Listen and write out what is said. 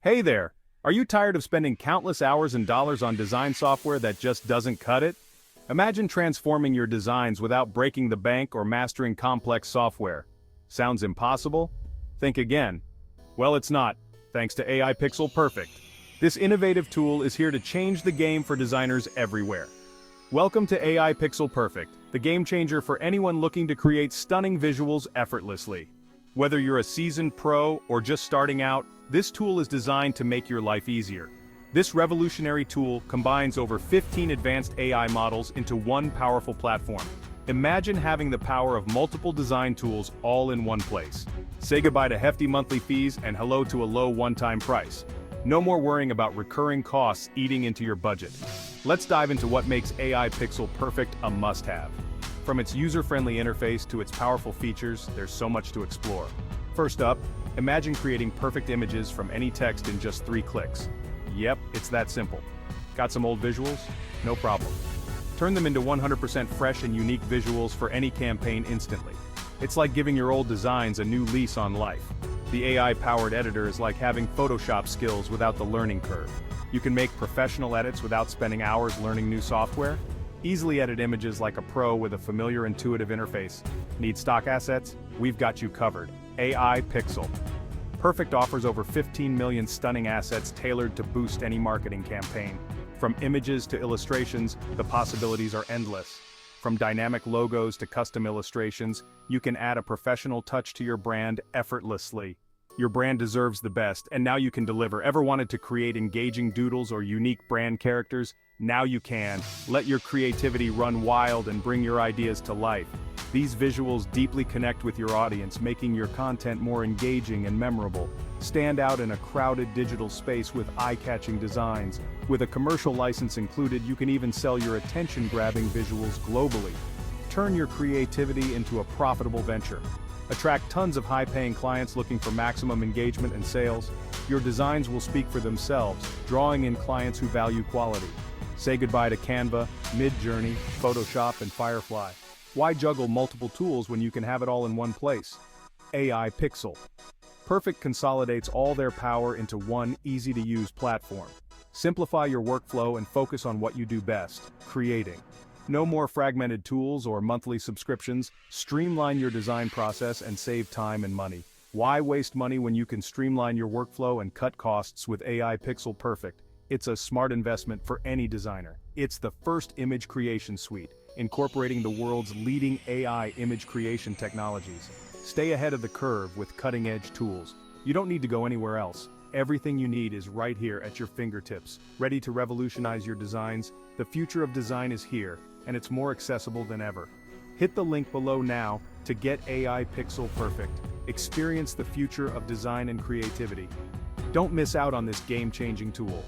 Hey there! Are you tired of spending countless hours and dollars on design software that just doesn't cut it? Imagine transforming your designs without breaking the bank or mastering complex software. Sounds impossible? Think again. Well, it's not, thanks to AI Pixel Perfect. This innovative tool is here to change the game for designers everywhere. Welcome to AI Pixel Perfect, the game changer for anyone looking to create stunning visuals effortlessly. Whether you're a seasoned pro or just starting out, this tool is designed to make your life easier. This revolutionary tool combines over 15 advanced AI models into one powerful platform. Imagine having the power of multiple design tools all in one place. Say goodbye to hefty monthly fees and hello to a low one-time price. No more worrying about recurring costs eating into your budget. Let's dive into what makes AI Pixel Perfect a must-have. From its user-friendly interface to its powerful features, there's so much to explore. First up, imagine creating perfect images from any text in just 3 clicks. Yep, it's that simple. Got some old visuals? No problem. Turn them into 100% fresh and unique visuals for any campaign instantly. It's like giving your old designs a new lease on life. The AI-powered editor is like having Photoshop skills without the learning curve. You can make professional edits without spending hours learning new software. Easily edit images like a pro with a familiar intuitive interface. Need stock assets? We've got you covered. AI Pixel. Perfect offers over 15 million stunning assets tailored to boost any marketing campaign. From images to illustrations, the possibilities are endless. From dynamic logos to custom illustrations, you can add a professional touch to your brand effortlessly. Your brand deserves the best, and now you can deliver. Ever wanted to create engaging doodles or unique brand characters? Now you can. Let your creativity run wild and bring your ideas to life. These visuals deeply connect with your audience, making your content more engaging and memorable. Stand out in a crowded digital space with eye-catching designs. With a commercial license included, you can even sell your attention-grabbing visuals globally. Turn your creativity into a profitable venture. Attract tons of high-paying clients looking for maximum engagement and sales. Your designs will speak for themselves, drawing in clients who value quality. Say goodbye to Canva, Midjourney, Photoshop, and Firefly. Why juggle multiple tools when you can have it all in one place? AI Pixel. Perfect consolidates all their power into one easy-to-use platform. Simplify your workflow and focus on what you do best, creating. No more fragmented tools or monthly subscriptions. Streamline your design process and save time and money. Why waste money when you can streamline your workflow and cut costs with AI Pixel Perfect? It's a smart investment for any designer. It's the first image creation suite, incorporating the world's leading AI image creation technologies. Stay ahead of the curve with cutting-edge tools. You don't need to go anywhere else. Everything you need is right here at your fingertips. Ready to revolutionize your designs? The future of design is here, and it's more accessible than ever. Hit the link below now to get AI Pixel Perfect. Experience the future of design and creativity. Don't miss out on this game-changing tool.